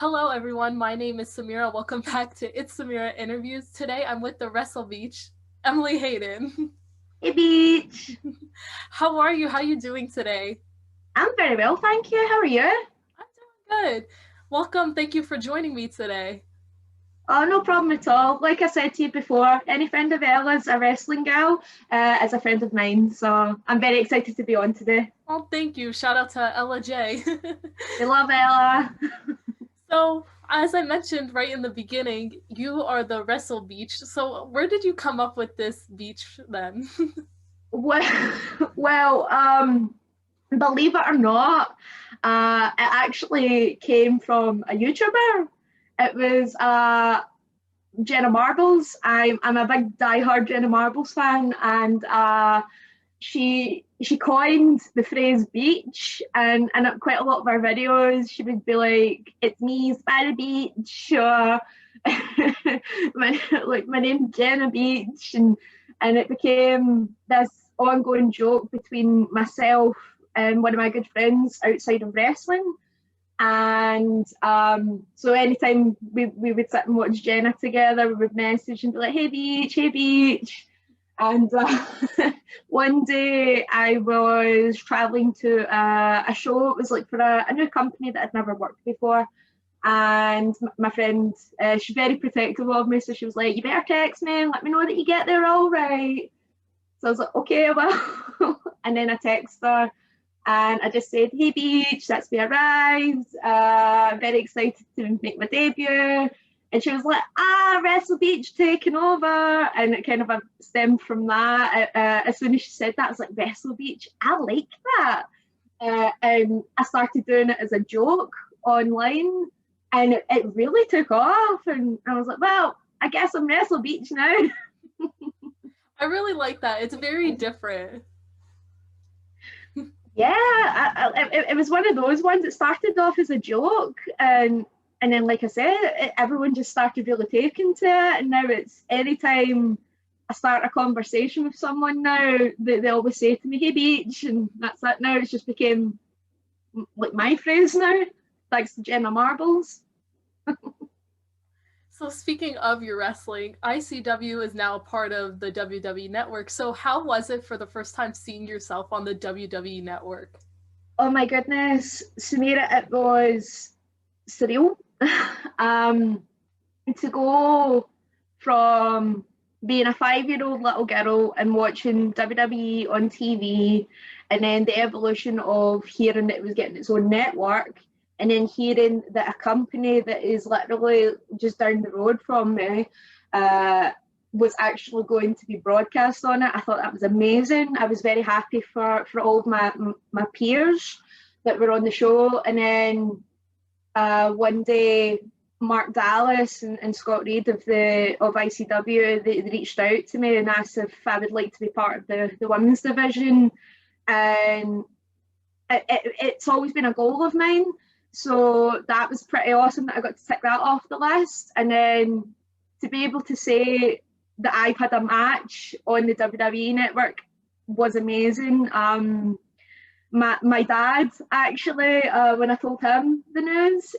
Hello, everyone. My name is Samira. Welcome back to It's Samira Interviews. Today, I'm with the Wrestle Beach, Emily Hayden. Hey, Beach. How are you? How are you doing today? I'm very well, thank you. How are you? I'm doing good. Welcome. Thank you for joining me today. Oh, no problem at all. Like I said to you before, any friend of Ella's, a wrestling girl, is a friend of mine. So I'm very excited to be on today. Oh, thank you. Shout out to Ella J. We love Ella. So, as I mentioned right in the beginning, you are the Wrestle Beach. So, where did you come up with this beach then? Well, well, believe it or not, it actually came from a YouTuber. It was Jenna Marbles. I'm a big diehard Jenna Marbles fan, and she coined the phrase beach, and quite a lot of our videos she would be like, it's me, Spider Beach, my name's Jenna Beach, and it became this ongoing joke between myself and one of my good friends outside of wrestling. And so anytime we would sit and watch Jenna together, we would message and be like, hey Beach, hey Beach. And one day I was traveling to a show. It was like for a new company that I'd never worked before. And my friend, she's very protective of me. So she was like, you better text me and let me know that you get there all right. So I was like, okay, well. And then I text her and I just said, hey, Beach, that's me arrived. Very excited to make my debut. And she was like, Wrestle Beach taking over. And it kind of stemmed from that. As soon as she said that, I was like, Wrestle Beach, I like that. And I started doing it as a joke online. And it really took off. And I was like, well, I guess I'm Wrestle Beach now. I really like that. It's very different. Yeah, it was one of those ones that started off as a joke, and then, like I said, everyone just started really taking to it, and now it's anytime I start a conversation with someone now, they always say to me, "Hey, Beach," and that's it. Now it's just became like my phrase now, thanks to Jenna Marbles. So speaking of your wrestling, ICW is now a part of the WWE Network. So how was it for the first time seeing yourself on the WWE Network? Oh my goodness, Samira, it was surreal. um, to go from being a 5-year-old little girl and watching WWE on TV, and then the evolution of hearing that it was getting its own network, and then hearing that a company that is literally just down the road from me uh, was actually going to be broadcast on it. I thought that was amazing. I was very happy for all of my peers that were on the show, and then one day Mark Dallas and Scott Reed of ICW, they reached out to me and asked if I would like to be part of the women's division, and it's always been a goal of mine. So that was pretty awesome that I got to tick that off the list, and then to be able to say that I've had a match on the WWE Network was amazing. My dad actually, when I told him the news,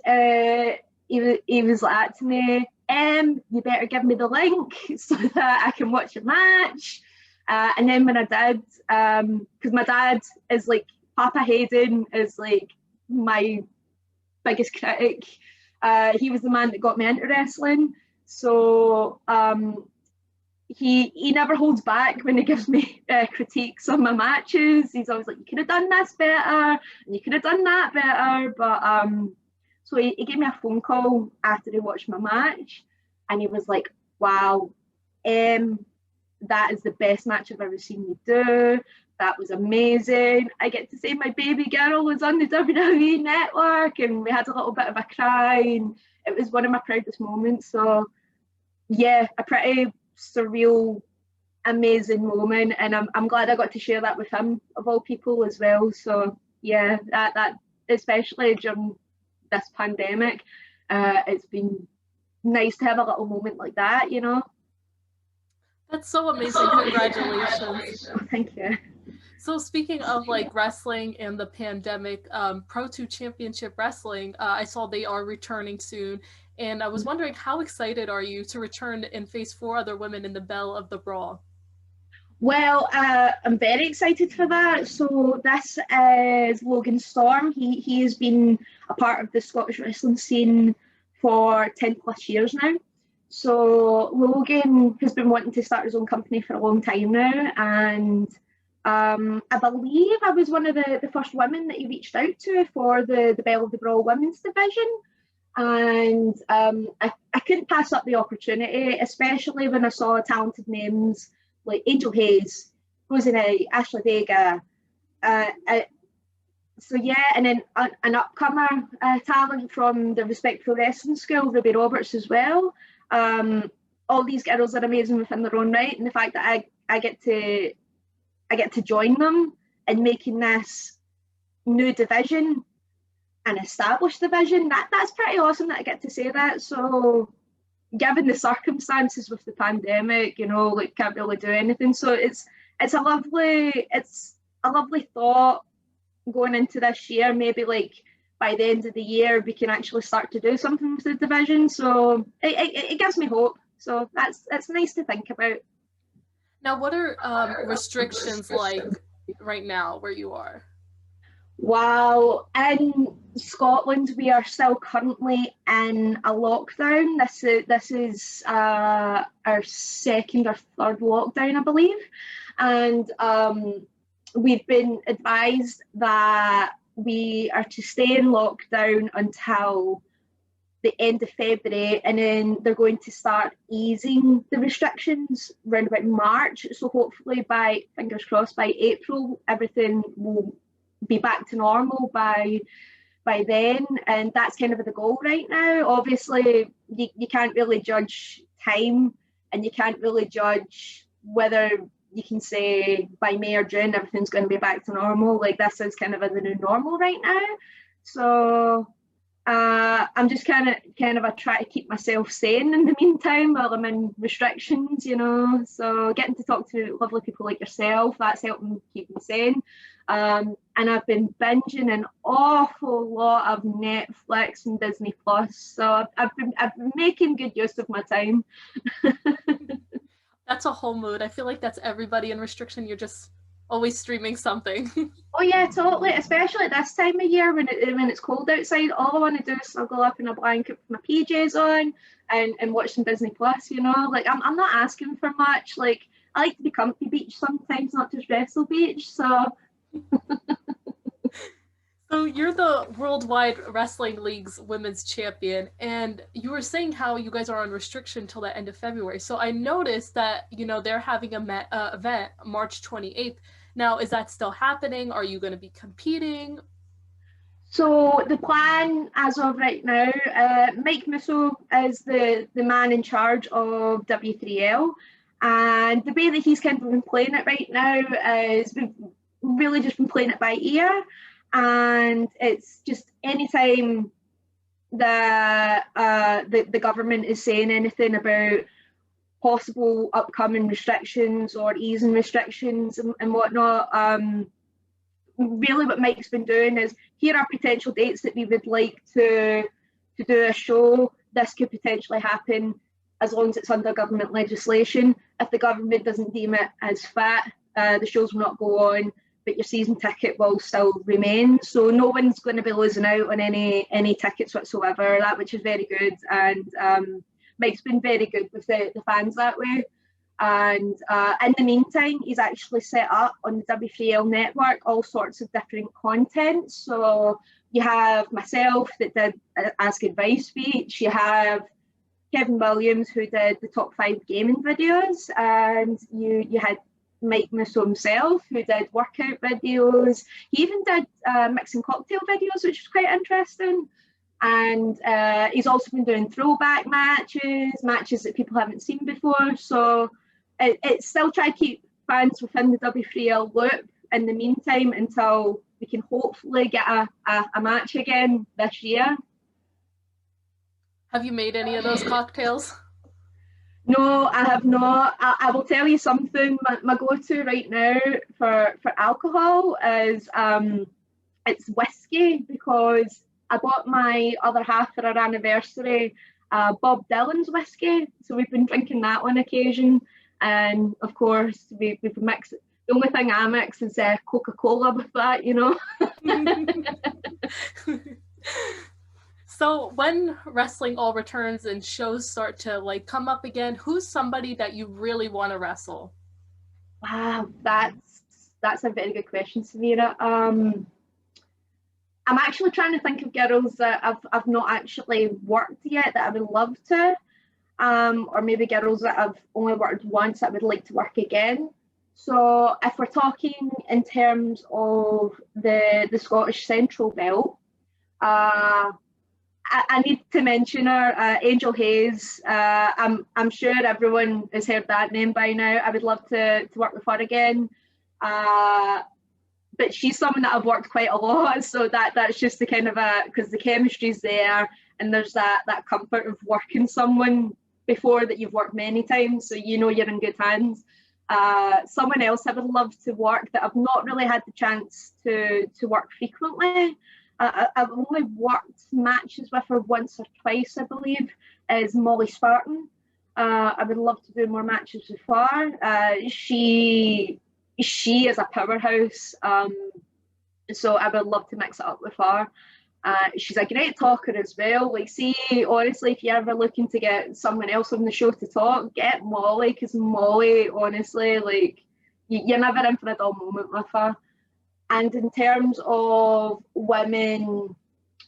he was like to me, you better give me the link so that I can watch a match. And then when I did, because my dad is like, Papa Hayden is like my biggest critic. He was the man that got me into wrestling. So he never holds back when he gives me critiques on my matches. He's always like, you could have done this better, and you could have done that better. But so he gave me a phone call after he watched my match, and he was like, wow, that is the best match I've ever seen you do. That was amazing. I get to say my baby girl was on the WWE Network, and we had a little bit of a cry, and it was one of my proudest moments. So yeah, a pretty surreal, amazing moment, and I'm glad I got to share that with him of all people as well. So yeah, that especially during this pandemic, it's been nice to have a little moment like that, you know. That's so amazing. Congratulations. Thank you. So speaking of like wrestling and the pandemic, Pro 2 Championship Wrestling, I saw they are returning soon. And I was wondering, how excited are you to return and face four other women in the Belle of the Brawl? Well, I'm very excited for that. So this is Logan Storm. He has been a part of the Scottish wrestling scene for 10 plus years now. So Logan has been wanting to start his own company for a long time now, and I believe I was one of the first women that he reached out to for the Belle of the Brawl women's division. And I couldn't pass up the opportunity, especially when I saw talented names like Angel Hayes, Rosanna, Ashley Vega. So yeah, and then an upcomer talent from the Respectful Wrestling School, Ruby Roberts as well. All these girls are amazing within their own right, and the fact that I get to join them in making this new division, an established division, that's pretty awesome that I get to say that. So given the circumstances with the pandemic, like can't really do anything. So it's a lovely thought going into this year. Maybe like by the end of the year we can actually start to do something with the division. So it gives me hope. So it's nice to think about. Now, what are restrictions like right now where you are? Wow, in Scotland we are still currently in a lockdown. This is our second or third lockdown, I believe, and we've been advised that we are to stay in lockdown until the end of February, and then they're going to start easing the restrictions around about March. So hopefully by, fingers crossed, by April everything will be back to normal by then, and that's kind of the goal right now. Obviously you can't really judge time, and you can't really judge whether you can say by May or June everything's going to be back to normal. Like this is kind of the new normal right now. So I'm just kind of I try to keep myself sane in the meantime while I'm in restrictions, So getting to talk to lovely people like yourself, that's helping keep me sane. And I've been binging an awful lot of Netflix and Disney Plus, so I've been making good use of my time. That's a whole mood. I feel like that's everybody in restriction. You're just always streaming something. Oh yeah, totally. Especially at this time of year when it's cold outside, all I want to do is snuggle up in a blanket with my PJs on and watch some Disney Plus. Like I'm not asking for much. Like I like to be comfy beach sometimes, not just Wrestle Beach. So. So you're the Worldwide Wrestling League's women's champion, and you were saying how you guys are on restriction till the end of February. So I noticed that they're having a event March 28th. Now, is that still happening? Are you going to be competing? So the plan as of right now, Mike Musso is the man in charge of W3L, and the way that he's kind of been playing it right now is we've really just been playing it by ear. And it's just anytime the government is saying anything about possible upcoming restrictions or easing restrictions and whatnot, really what Mike's been doing is, here are potential dates that we would like to do a show. This could potentially happen as long as it's under government legislation. If the government doesn't deem it as fit, the shows will not go on, but your season ticket will still remain. So no one's going to be losing out on any tickets whatsoever, that which is very good. And Mike's been very good with the fans that way. And in the meantime, he's actually set up on the W3L network all sorts of different content. So you have myself that did Ask Advice speech, you have Kevin Williams who did the top 5 gaming videos, and you had Mike Musso himself who did workout videos. He even did mixing cocktail videos, which was quite interesting. And he's also been doing throwback matches that people haven't seen before. So it's still trying to keep fans within the W3L loop in the meantime until we can hopefully get a match again this year. Have you made any of those cocktails? No, I have not. I will tell you something. My go-to right now for alcohol is it's whiskey, because I bought my other half for our anniversary Bob Dylan's whiskey. So we've been drinking that on occasion. And of course, we've mixed. The only thing I mix is Coca-Cola with that, you know. So when wrestling all returns and shows start to like come up again, who's somebody that you really want to wrestle? Wow, that's a very good question, Samira. I'm actually trying to think of girls that I've not actually worked yet that I would love to, or maybe girls that I've only worked once that I would like to work again. So if we're talking in terms of the Scottish Central Belt, I need to mention her, Angel Hayes. I'm sure everyone has heard that name by now. I would love to work with her again. But she's someone that I've worked quite a lot, so that's just the kind of because the chemistry's there, and there's that comfort of working someone before that you've worked many times, so you know you're in good hands. Someone else I would love to work that I've not really had the chance to work frequently. I've only worked matches with her once or twice, I believe, is Molly Spartan. I would love to do more matches with her. She is a powerhouse, so I would love to mix it up with her. She's a great talker as well. Like, see, honestly, if you're ever looking to get someone else on the show to talk, get Molly, because Molly, honestly, like, you're never in for a dull moment with her. And in terms of women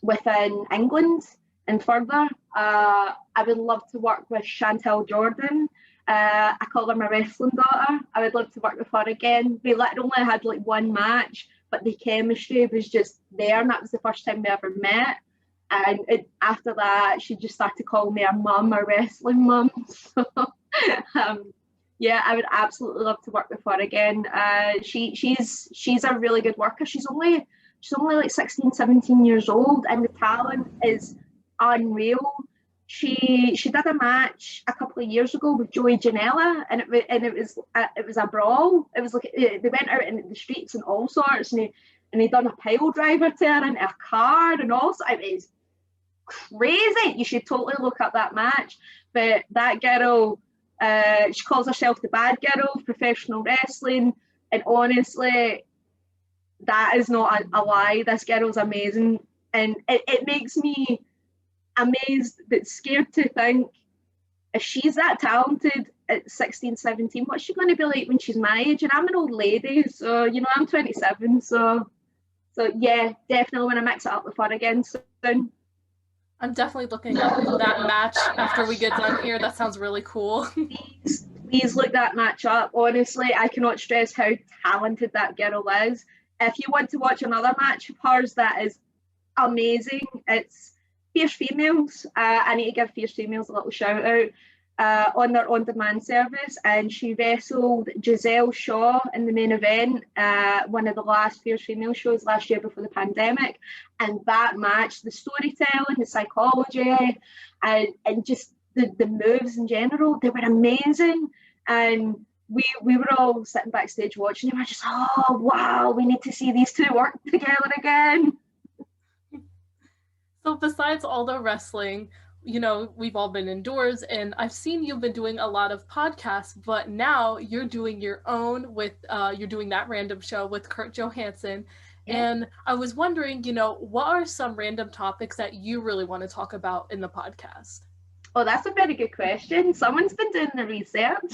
within England and further, I would love to work with Chantel Jordan. I call her my wrestling daughter. I would love to work with her again. We literally had like one match, but the chemistry was just there, and that was the first time we ever met. And after that, she just started calling me her mum, her wrestling mum. So, yeah, I would absolutely love to work with her again. She's a really good worker. She's only like 16, 17 years old, and the talent is unreal. She did a match a couple of years ago with Joey Janela, and it was a brawl. It was like they went out in the streets and all sorts, and he done a pile driver to her into a car and all sorts. It was crazy. You should totally look up that match. But that girl, she calls herself the bad girl of professional wrestling, and honestly, that is not a lie. This girl's amazing, and it makes me amazed but scared to think, if she's that talented at 16, 17, what's she going to be like when she's my age? And I'm an old lady, so, you know, I'm 27, so yeah, definitely want to mix it up with her again soon. I'm definitely looking up that match after we get done here. That sounds really cool. Please look that match up. Honestly, I cannot stress how talented that girl is. If you want to watch another match of hers that is amazing, it's Fierce Females. I need to give Fierce Females a little shout out on their on-demand service, and she wrestled Giselle Shaw in the main event, one of the last Fierce Female shows last year before the pandemic. And that match, the storytelling, the psychology, and just the moves in general, they were amazing. And we were all sitting backstage watching, and we were just, oh wow, we need to see these two work together again. So besides all the wrestling, you know, we've all been indoors, and I've seen you've been doing a lot of podcasts, but now you're doing your own with, you're doing that random show with Kurt Johansson. Yeah. And I was wondering, you know, what are some random topics that you really want to talk about in the podcast? Oh, that's a very good question. Someone's been doing the research.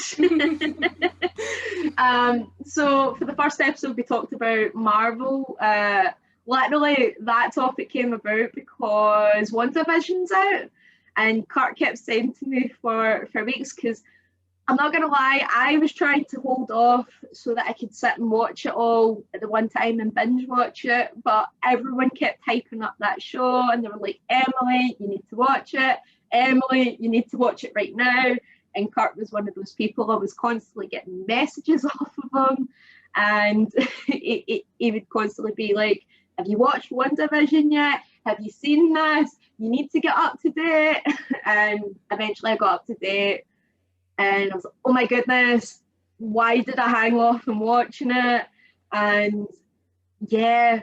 So for the first episode, we talked about Marvel. Literally, that topic came about because WandaVision's out, and Kurt kept saying to me for weeks, because I'm not going to lie, I was trying to hold off so that I could sit and watch it all at the one time and binge watch it, but everyone kept hyping up that show, and they were like, Emily, you need to watch it. Emily, you need to watch it right now. And Kurt was one of those people. I was constantly getting messages off of him, and he would constantly be like, have you watched WandaVision yet? Have you seen this? You need to get up to date. And eventually I got up to date. and I was like, oh my goodness, why did I hang off and watching it? And yeah,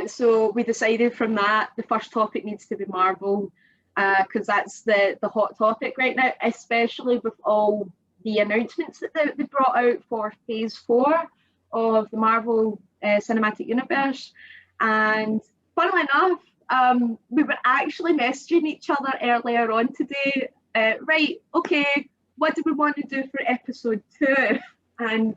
so we decided from that the first topic needs to be Marvel, because that's the hot topic right now, especially with all the announcements that they brought out for Phase 4 of the Marvel Cinematic Universe. And funnily enough, we were actually messaging each other earlier on today. Right, okay, what do we want to do for episode 2? And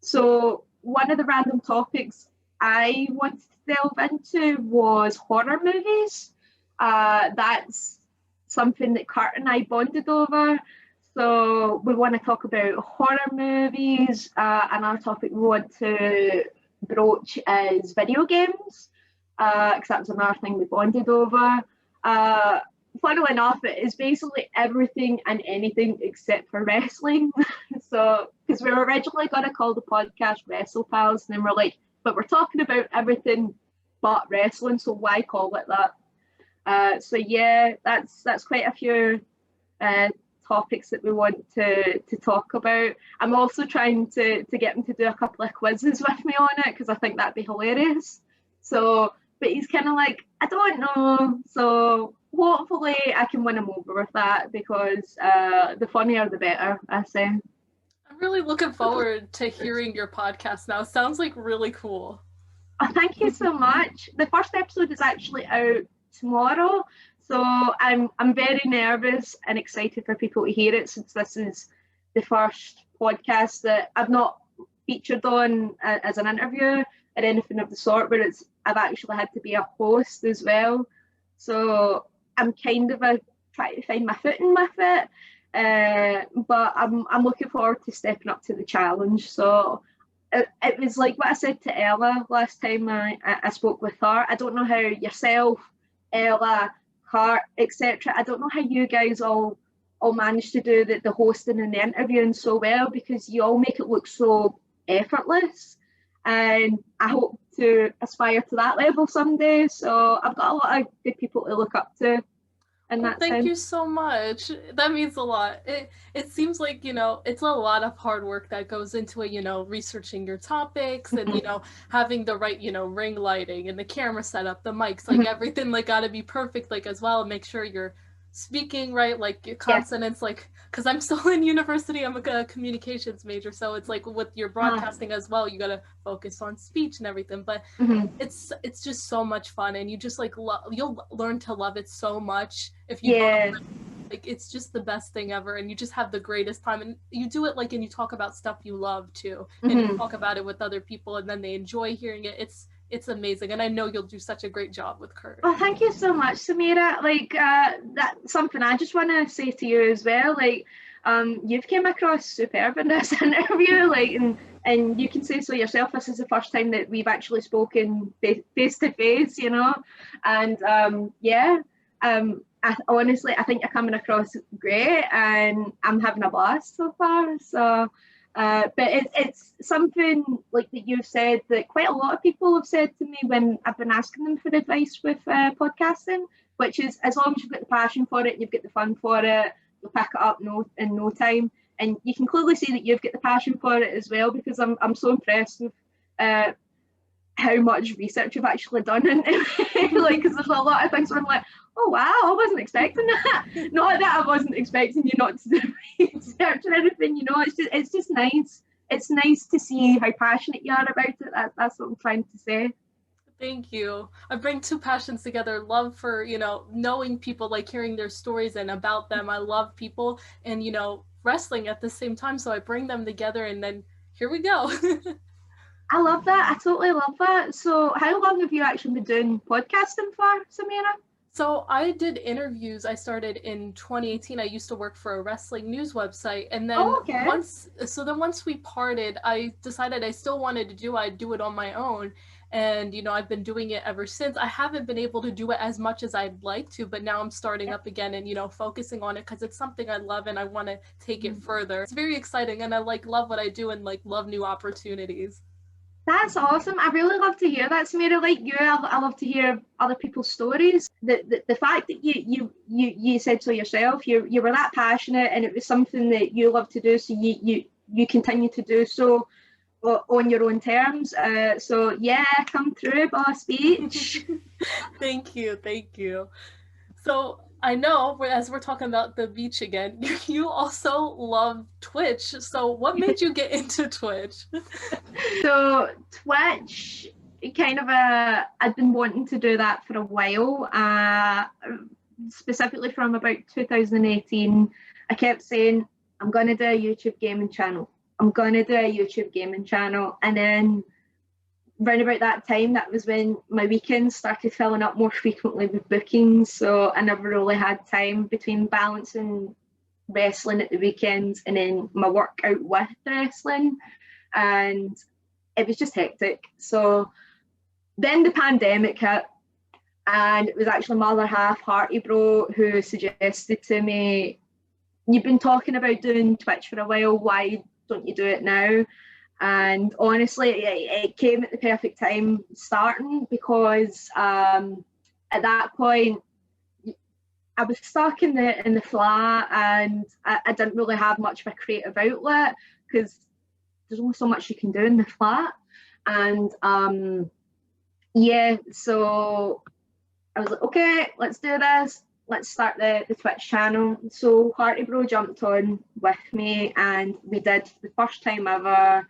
so one of the random topics I wanted to delve into was horror movies. That's something that Kurt and I bonded over. So we want to talk about horror movies. Another topic we want to broach is video games, because that was another thing we bonded over. Funnily enough, it is basically everything and anything except for wrestling. So, because we were originally going to call the podcast Wrestle Pals, and then we're like, but we're talking about everything but wrestling, so why call it that? So yeah, that's quite a few topics that we want to talk about. I'm also trying to get him to do a couple of quizzes with me on it, because I think that'd be hilarious. So, but he's kind of like, I don't know. So hopefully I can win him over with that, because the funnier the better, I say. I'm really looking forward to hearing your podcast now. Sounds like really cool. Oh, thank you so much. The first episode is actually out tomorrow, so I'm very nervous and excited for people to hear it, since this is the first podcast that I've not featured on as an interview or anything of the sort, where I've actually had to be a host as well. So I'm kind of trying to find my footing with it, but I'm looking forward to stepping up to the challenge. So it was like what I said to Ella last time I spoke with her. I don't know how yourself, Ella, Hart, etc. I don't know how you guys all manage to do the hosting and the interviewing so well, because you all make it look so effortless, and I hope to aspire to that level someday. So I've got a lot of good people to look up to. And thank you so much. That means a lot. It seems like, it's a lot of hard work that goes into it, researching your topics and, having the right, ring lighting and the camera setup, the mics, like everything like gotta be perfect, like as well. Make sure you're speaking right, like your consonants, like, because I'm still in university, I'm a communications major, so it's like with your broadcasting as well, you gotta focus on speech and everything, but it's just so much fun, and you just like you'll learn to love it so much if you love it. Like, it's just the best thing ever, and you just have the greatest time, and you do it like, and you talk about stuff you love too, and you talk about it with other people, and then they enjoy hearing it. It's amazing, and I know you'll do such a great job with Kurt. Oh, thank you so much, Samira. Like, that's something I just want to say to you as well. Like, you've came across superb in this interview, like, and you can say so yourself. This is the first time that we've actually spoken face to face, and honestly, I think you're coming across great, and I'm having a blast so far. So. But it's something like that you've said that quite a lot of people have said to me when I've been asking them for advice with podcasting, which is, as long as you've got the passion for it, you've got the fun for it, you'll pick it up in no time. And you can clearly see that you've got the passion for it as well, because I'm so impressed with how much research you've actually done into like, because there's a lot of things where I'm like, oh wow, I wasn't expecting that. Not that I wasn't expecting you not to do research or anything, it's just nice. It's nice to see how passionate you are about it. That's what I'm trying to say. Thank you. I bring two passions together: love for, knowing people, like hearing their stories and about them. I love people, and, wrestling at the same time. So I bring them together, and then here we go. I love that. I totally love that. So how long have you actually been doing podcasting for, Samira? So I did interviews. I started in 2018. I used to work for a wrestling news website. And then once we parted, I decided I still wanted to do it on my own. And, I've been doing it ever since. I haven't been able to do it as much as I'd like to, but now I'm starting up again and, focusing on it because it's something I love and I want to take it further. It's very exciting, and I love what I do and love new opportunities. That's awesome. I really love to hear that, Samira. Like you, I love to hear other people's stories. The fact that you said so yourself, you were that passionate, and it was something that you love to do, so you continue to do so on your own terms. So yeah, come through, boss beach. Thank you, thank you. So I know as we're talking about the beach again, you also love Twitch. So what made you get into Twitch? So Twitch, kind of I'd been wanting to do that for a while. Specifically from about 2018, I kept saying I'm gonna do a YouTube gaming channel. I'm gonna do a YouTube gaming channel, and then round about that time, that was when my weekends started filling up more frequently with bookings. So I never really had time between balancing wrestling at the weekends and then my work out with wrestling, and it was just hectic. So then the pandemic hit, and it was actually my other half, Hearty Bro, who suggested to me, "You've been talking about doing Twitch for a while, why don't you do it now?" And honestly, it came at the perfect time starting, because at that point I was stuck in the flat, and I didn't really have much of a creative outlet because there's only so much you can do in the flat. And yeah, so I was like, okay, let's do this. Let's start the Twitch channel. So Hearty Bro jumped on with me, and we did the first time ever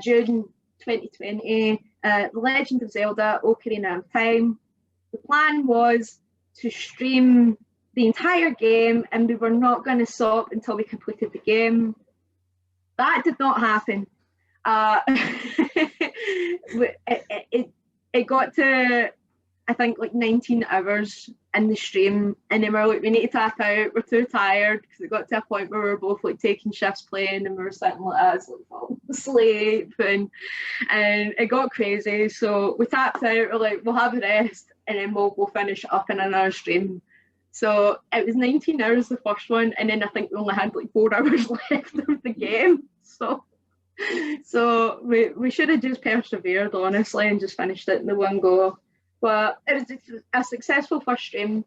June 2020, The Legend of Zelda Ocarina of Time. The plan was to stream the entire game, and we were not going to stop until we completed the game. That did not happen. It got to, I think, like 19 hours in the stream, and then we're like, we need to tap out, we're too tired, because it got to a point where we were both like taking shifts playing, and we were sitting like us, like falling asleep, and it got crazy. So we tapped out, we're like, we'll have a rest, and then we'll finish up in another stream. So it was 19 hours the first one, and then I think we only had like 4 hours left of the game. So we should have just persevered, honestly, and just finished it in the one go. But it was a successful first stream,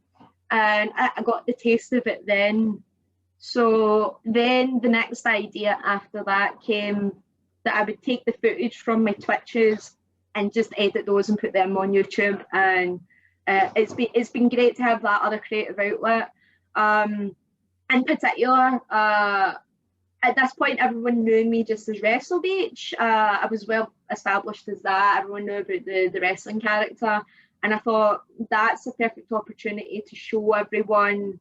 and I got the taste of it then. So then the next idea after that came that I would take the footage from my Twitches and just edit those and put them on YouTube. And it's been great to have that other creative outlet. In particular, at this point, everyone knew me just as Wrestle Beach. I was well established as that. Everyone knew about the wrestling character. And I thought that's a perfect opportunity to show everyone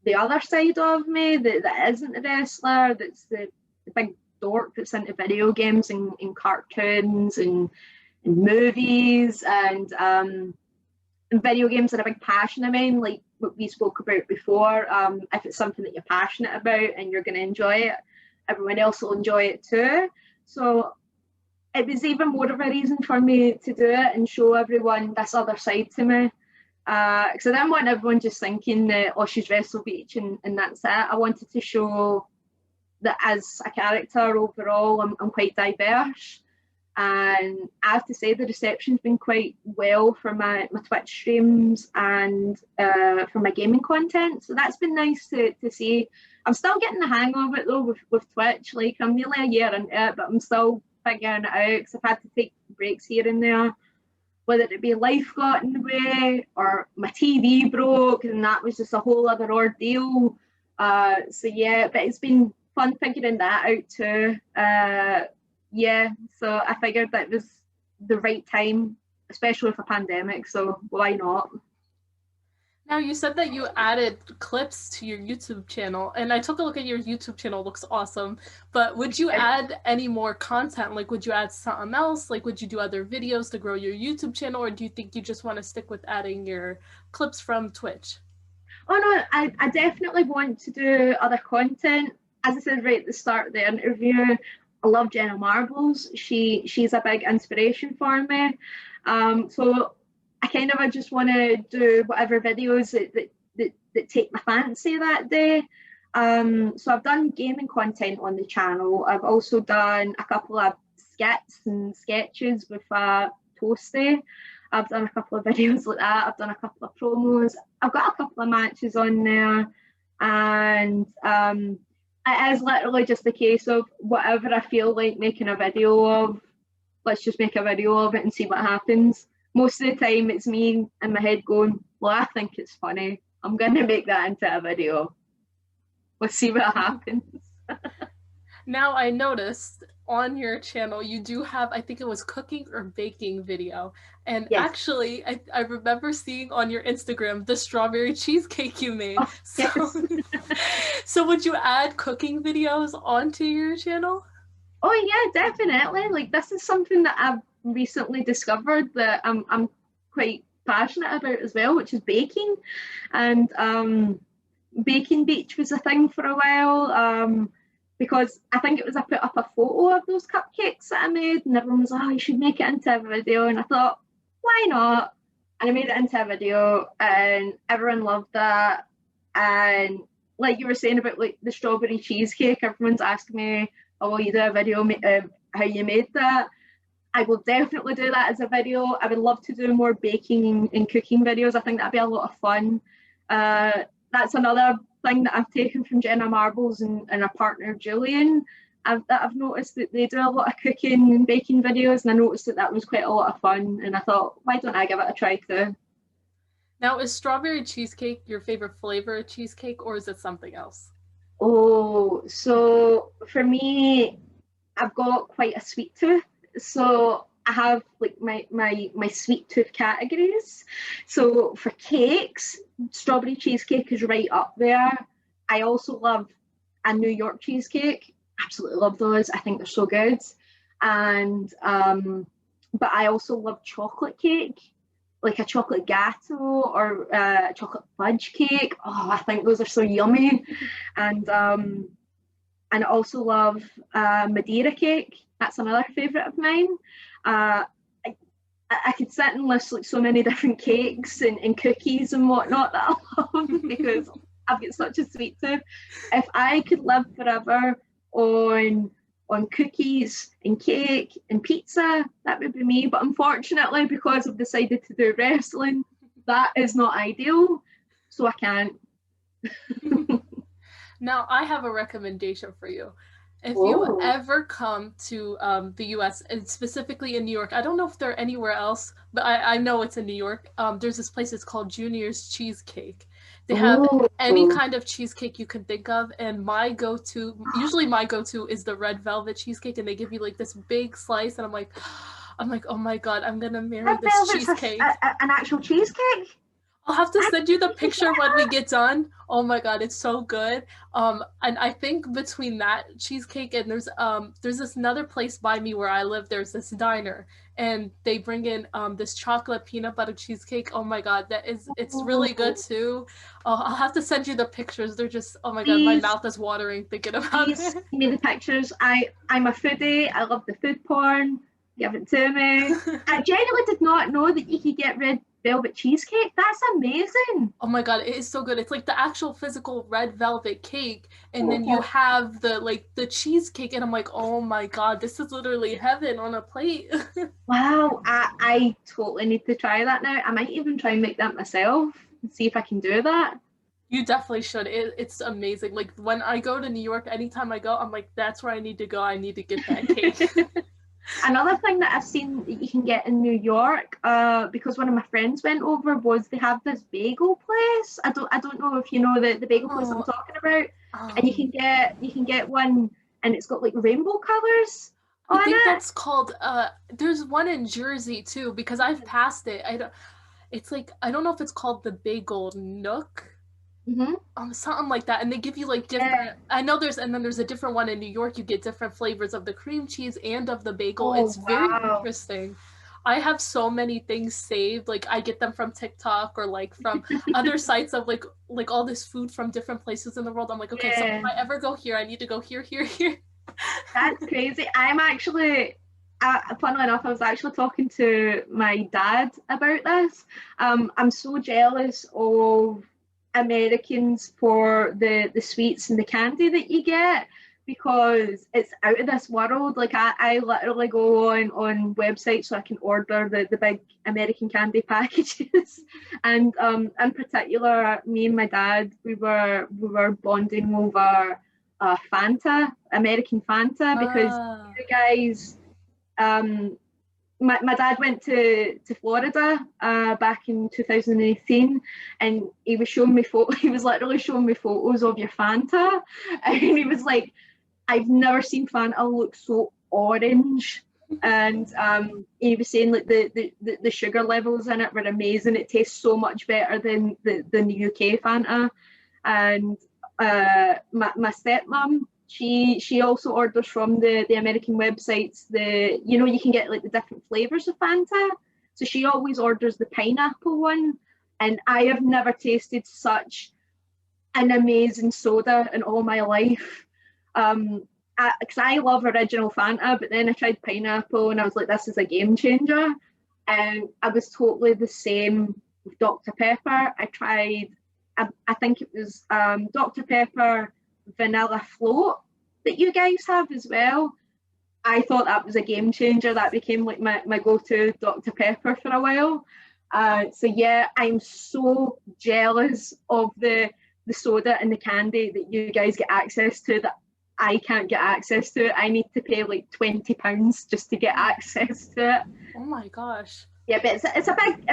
the other side of me that isn't a wrestler, that's the big dork that's into video games and cartoons and movies and video games are a big passion of mine, like what we spoke about before. If it's something that you're passionate about and you're going to enjoy it, everyone else will enjoy it too. So it was even more of a reason for me to do it and show everyone this other side to me. Because I didn't want everyone just thinking that, oh, she's Wrestle Beach and that's it. I wanted to show that as a character overall, I'm quite diverse. And I have to say the reception's been quite well for my Twitch streams and for my gaming content. So that's been nice to see. I'm still getting the hang of it though with Twitch. Like, I'm nearly a year into it, but I'm still figuring it out because I've had to take breaks here and there, whether it be life got in the way or my TV broke, and that was just a whole other ordeal. So yeah, but it's been fun figuring that out too. Yeah, so I figured that was the right time, especially with a pandemic, so why not? Now, you said that you added clips to your YouTube channel, and I took a look at your YouTube channel. It looks awesome. But would you add any more content? Like, would you add something else? Like, would you do other videos to grow your YouTube channel, or do you think you just want to stick with adding your clips from Twitch? Oh no, I definitely want to do other content. As I said right at the start of the interview, I love Jenna Marbles. She's a big inspiration for me. So I kind of just want to do whatever videos that take my fancy that day. So I've done gaming content on the channel. I've also done a couple of skits and sketches with Toasty. I've done a couple of videos like that. I've done a couple of promos. I've got a couple of matches on there, and it is literally just a case of whatever I feel like making a video of, let's just make a video of it and see what happens. Most of the time it's me in my head going, well, I think it's funny, I'm going to make that into a video. Let's see what happens. Now I noticed on your channel you do have, I think it was cooking or baking video, and yes. Actually I remember seeing on your Instagram the strawberry cheesecake you made. Oh, yes. So would you add cooking videos onto your channel? Oh yeah, definitely. Like, this is something that I've recently discovered that I'm quite passionate about as well, which is baking. And Baking Beach was a thing for a while, because I think it was I put up a photo of those cupcakes that I made, and everyone was like, oh, you should make it into a video. And I thought, why not? And I made it into a video, and everyone loved that. And like you were saying about like the strawberry cheesecake, everyone's asking me, oh, will you do a video how you made that? I will definitely do that as a video. I would love to do more baking and cooking videos. I think that'd be a lot of fun. That's another thing that I've taken from Jenna Marbles and her partner Julian. I've noticed that they do a lot of cooking and baking videos, and I noticed that that was quite a lot of fun, and I thought, why don't I give it a try too? Now, is strawberry cheesecake your favorite flavor of cheesecake, or is it something else? Oh, so for me, I've got quite a sweet tooth. So I have like my sweet tooth categories. So for cakes, strawberry cheesecake is right up there. I also love a New York cheesecake. Absolutely love those. I think they're so good. And but I also love chocolate cake, like a chocolate gatto or a chocolate fudge cake. Oh, I think those are so yummy. And I also love Madeira cake. That's another favourite of mine. I could sit and list like so many different cakes and cookies and whatnot that I love because I've got such a sweet tooth. If I could live forever on cookies and cake and pizza, that would be me. But unfortunately, because I've decided to do wrestling, that is not ideal, so I can't. Now, I have a recommendation for you. If you ever come to the US, and specifically in New York, I don't know if they're anywhere else, but I know it's in New York. There's this place, it's called Junior's Cheesecake. They have any kind of cheesecake you can think of, and usually my go-to is the red velvet cheesecake, and they give you like this big slice, and I'm like, oh my God, I'm gonna marry this cheesecake. An actual cheesecake? I'll have to send you the picture when we get done. Oh my God, it's so good. And I think between that cheesecake and there's this another place by me where I live, there's this diner, and they bring in this chocolate peanut butter cheesecake. Oh my God, it's really good too. I'll have to send you the pictures. They're just, oh my God, my mouth is watering thinking about it. Send me the pictures. I'm a foodie. I love the food porn. Give it to me. I genuinely did not know that you could get red velvet cheesecake. That's amazing. Oh my God, it is so good. It's like the actual physical red velvet cake, and then you have the cheesecake, and I'm like, oh my God, this is literally heaven on a plate. Wow, I totally need to try that now. I might even try and make that myself and see if I can do that. You definitely should. It's amazing. Like when I go to New York, anytime I go, I'm like, that's where I need to go. I need to get that cake. Another thing that I've seen that you can get in New York, because one of my friends went over, was they have this bagel place. I don't know if you know the bagel place I'm talking about. And you can get one, and it's got like rainbow colors on it. I think that's called. There's one in Jersey too, because I've passed it. It's like, I don't know if it's called the Bagel Nook. Something like that, and they give you like different. I know there's a different one in New York. You get different flavors of the cream cheese and of the bagel. It's very interesting. I have so many things saved. Like I get them from TikTok or like from other sites of like all this food from different places in the world. I'm like, okay, so if I ever go here, I need to go here. That's crazy. I'm actually. Funnily enough, I was actually talking to my dad about this. I'm so jealous of Americans for the sweets and the candy that you get, because it's out of this world. Like I literally go on websites so I can order the big American candy packages. And in particular, me and my dad, we were bonding over Fanta, American Fanta, because you guys, my dad went to Florida back in 2018, and he was showing me he was literally showing me photos of your Fanta, and he was like, I've never seen Fanta look so orange. And he was saying like the sugar levels in it were amazing. It tastes so much better than the UK Fanta. And my stepmom, she also orders from the American websites. You can get like the different flavors of Fanta. So she always orders the pineapple one, and I have never tasted such an amazing soda in all my life. Because I love original Fanta, but then I tried pineapple and I was like, this is a game changer. And I was totally the same with Dr. Pepper. I tried, I think it was Dr. Pepper Vanilla Float that you guys have as well. I thought that was a game changer. That became like my go-to Dr. Pepper for a while. So yeah, I'm so jealous of the soda and the candy that you guys get access to that I can't get access to it. I need to pay like £20 just to get access to it. Oh my gosh. Yeah, but it's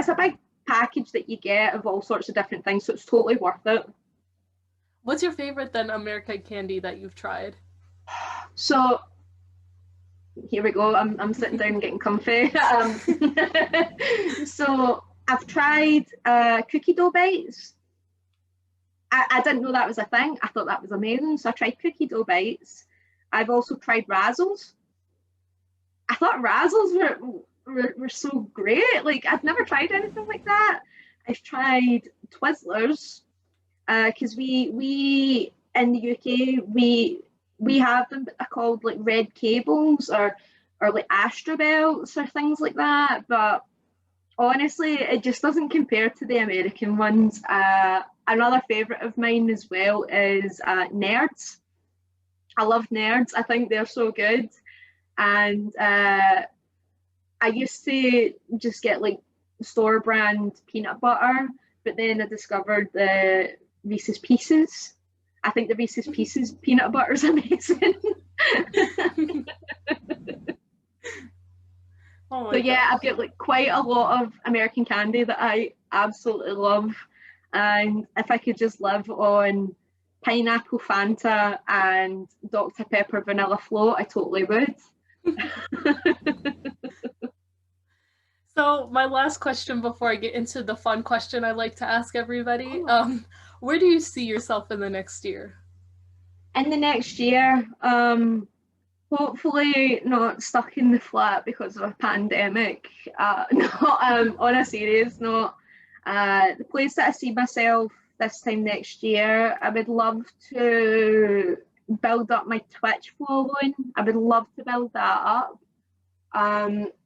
a big package that you get of all sorts of different things, so it's totally worth it. What's your favorite then American candy that you've tried? So here we go. I'm sitting down and getting comfy. So I've tried cookie dough bites. I didn't know that was a thing. I thought that was amazing. So I tried cookie dough bites. I've also tried razzles. I thought razzles were so great. Like, I've never tried anything like that. I've tried Twizzlers because we in the UK we have them, but they're called like red cables or like Astra belts or things like that. But honestly, it just doesn't compare to the American ones. Another favourite of mine as well is Nerds. I love Nerds. I think they're so good. And I used to just get like store brand peanut butter, but then I discovered the Reese's Pieces. I think the Reese's Pieces peanut butter is amazing. Oh so yeah, I've got like quite a lot of American candy that I absolutely love. And if I could just live on pineapple Fanta and Dr. Pepper Vanilla Float, I totally would. So my last question before I get into the fun question I like to ask everybody, where do you see yourself in the next year? In the next year, hopefully not stuck in the flat because of a pandemic. On a serious note, the place that I see myself this time next year, I would love to build up my Twitch following. I would love to build that up.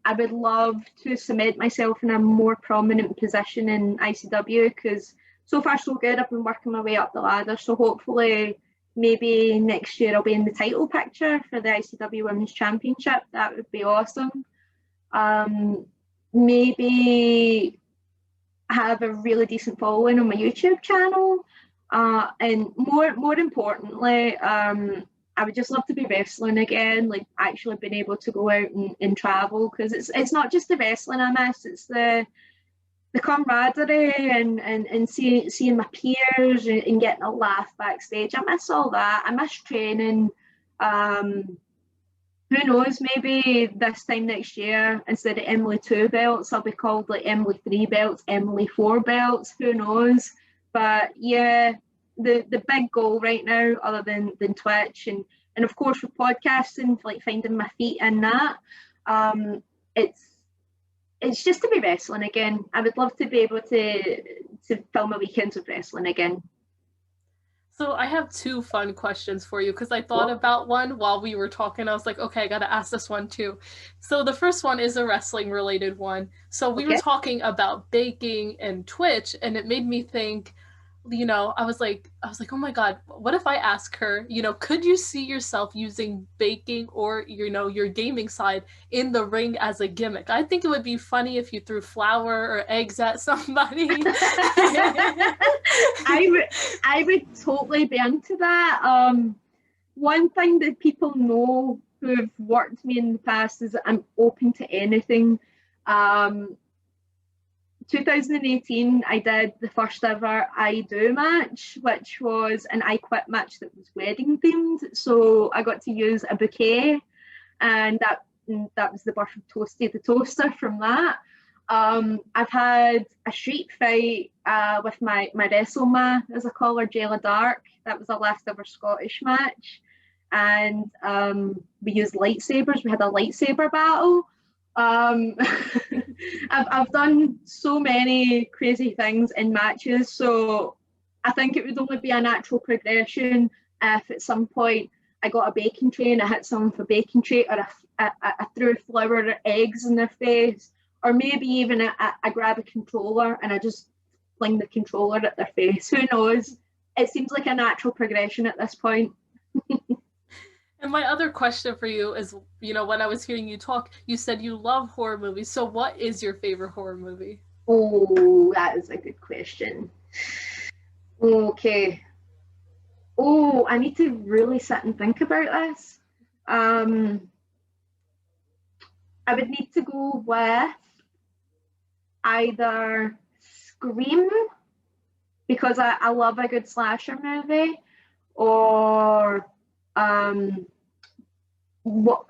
I would love to cement myself in a more prominent position in ICW because so far so good. I've been working my way up the ladder, so hopefully maybe next year I'll be in the title picture for the ICW Women's Championship. That would be awesome. Maybe have a really decent following on my YouTube channel, and more importantly, I would just love to be wrestling again, like actually being able to go out and travel, because it's not just the wrestling I miss, it's the camaraderie and seeing my peers and getting a laugh backstage. I miss all that. I miss training. Who knows, maybe this time next year, instead of Emily 2 belts, I'll be called like Emily 3 belts, Emily 4 belts, who knows. But yeah, the big goal right now, other than Twitch and of course with podcasting, like finding my feet in that, it's just to be wrestling again. I would love to be able to fill my weekends with wrestling again. So I have two fun questions for you because I thought about one while we were talking. I was like, okay, I got to ask this one too. So the first one is a wrestling related one. So we were talking about baking and Twitch, and it made me think, you know, I was like, oh my God, what if I ask her, you know, could you see yourself using baking or, you know, your gaming side in the ring as a gimmick? I think it would be funny if you threw flour or eggs at somebody. I would totally be into that. One thing that people know who have worked with me in the past is that I'm open to anything. Um, 2018, I did the first ever I Do match, which was an I Quit match that was wedding themed. So I got to use a bouquet, and that was the birth of Toasty the Toaster from that. I've had a street fight with my Wrestle ma, as I call her, Jayla Dark. That was the last ever Scottish match. And we used lightsabers. We had a lightsaber battle. Um, I've done so many crazy things in matches, so I think it would only be a natural progression if at some point I got a baking tray and I hit someone for baking tray, or I threw flour or eggs in their face, or maybe even I grab a controller and I just fling the controller at their face. Who knows? It seems like a natural progression at this point. And my other question for you is, you know, when I was hearing you talk, you said you love horror movies. So what is your favorite horror movie? Oh, that is a good question. Okay. Oh, I need to really sit and think about this. Um, I would need to go with either Scream, because I love a good slasher movie, or what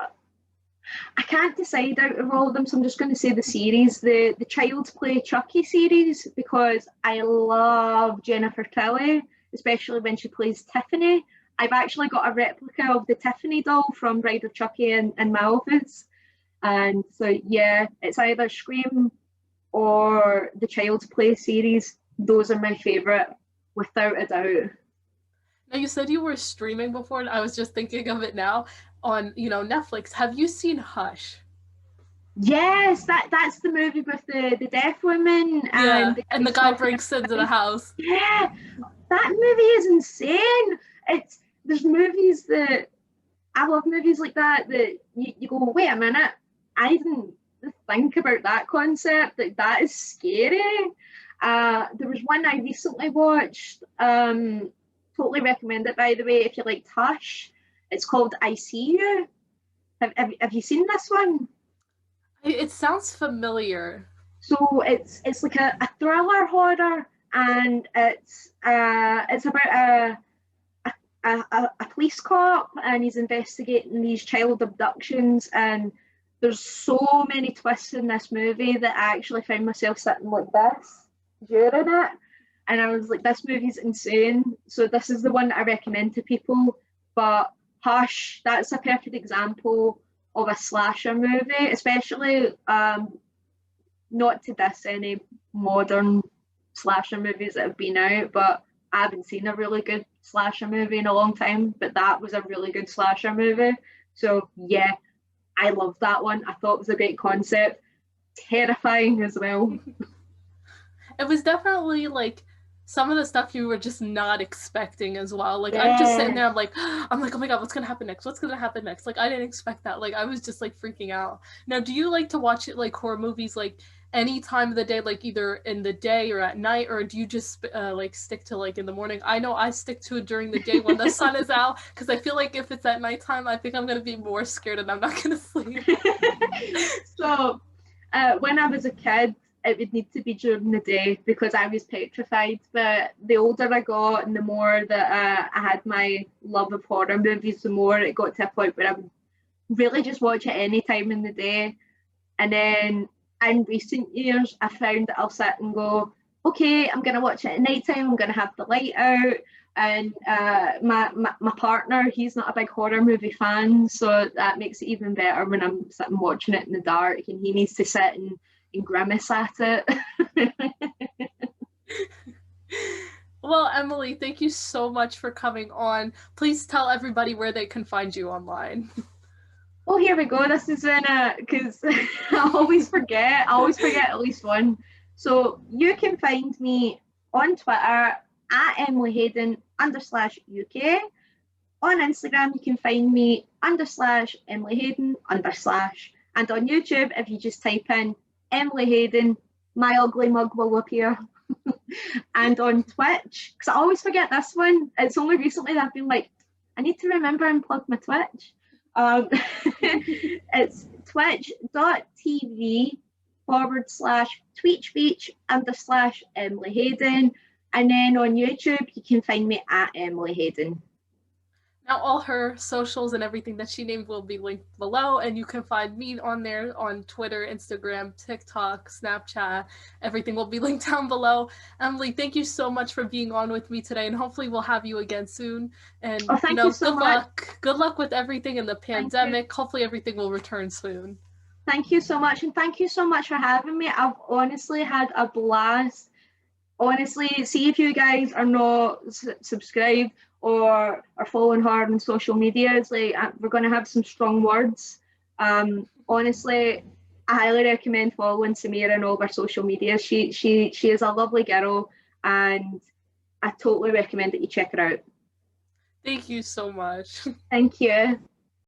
I can't decide out of all of them, so I'm just going to say the series, the Child's Play Chucky series, because I love Jennifer Tilly, especially when she plays Tiffany. I've actually got a replica of the Tiffany doll from Bride of Chucky in my office. And so, yeah, it's either Scream or the Child's Play series. Those are my favourite, without a doubt. Now you said you were streaming before, and I was just thinking of it now on, you know, Netflix. Have you seen Hush? Yes, that's the movie with the deaf woman Yeah, and the and guy the guy talking breaks into the about. house. Yeah, that movie is insane. It's There's movies that I love, movies like that you go, wait a minute, I didn't think about that concept. That is scary. There was one I recently watched. Totally recommend it, by the way, if you liked Hush. It's called I See You. Have you seen this one? It sounds familiar. So it's like a thriller horror, and it's about a police cop, and he's investigating these child abductions, and there's so many twists in this movie that I actually found myself sitting like this during it, and I was like, this movie's insane. So this is the one that I recommend to people. But Hush, that's a perfect example of a slasher movie, especially not to diss any modern slasher movies that have been out, but I haven't seen a really good slasher movie in a long time. But that was a really good slasher movie. So yeah, I loved that one. I thought it was a great concept. Terrifying as well. It was definitely like some of the stuff you were just not expecting as well. Like I'm just sitting Yeah. there, I'm like, oh my God, what's gonna happen next? What's gonna happen next? Like I didn't expect that. Like I was just like freaking out. Now, do you like to watch it like horror movies like any time of the day, like either in the day or at night, or do you just like stick to like in the morning? I know I stick to it during the day when the sun is out, because I feel like if it's at nighttime, I think I'm gonna be more scared and I'm not gonna sleep. So when I was a kid, it would need to be during the day because I was petrified. But the older I got and the more that I had my love of horror movies, the more it got to a point where I would really just watch it any time in the day. And then in recent years, I found that I'll sit and go, okay, I'm going to watch it at night time. I'm going to have the light out. And my partner, he's not a big horror movie fan, so that makes it even better when I'm sitting watching it in the dark and he needs to sit and grimace at it. Well, Emily, thank you so much for coming on. Please tell everybody where they can find you online. Oh, here we go. This is when because I always forget. I always forget at least one. So you can find me on Twitter at Emily Hayden _UK. On Instagram, you can find me _Emily Hayden _. And on YouTube, if you just type in Emily Hayden, my ugly mug will appear. And on Twitch, because I always forget this one. It's only recently that I've been like, I need to remember and plug my Twitch. It's twitch.tv/tweetchbeach _ Emily Hayden. And then on YouTube, you can find me at Emily Hayden. Now, all her socials and everything that she named will be linked below, and you can find me on there on Twitter, Instagram, TikTok, Snapchat. Everything will be linked down below. Emily, thank you so much for being on with me today, and hopefully we'll have you again soon. And thank you so good much. luck. Good luck with everything in the pandemic. Hopefully everything will return soon. Thank you so much, and thank you so much for having me. I've honestly had a blast. Honestly, see if you guys are not subscribed or are following her on social media. It's like we're going to have some strong words. Honestly, I highly recommend following Samira on all of her social media. She is a lovely girl, and I totally recommend that you check her out. Thank you so much. Thank you.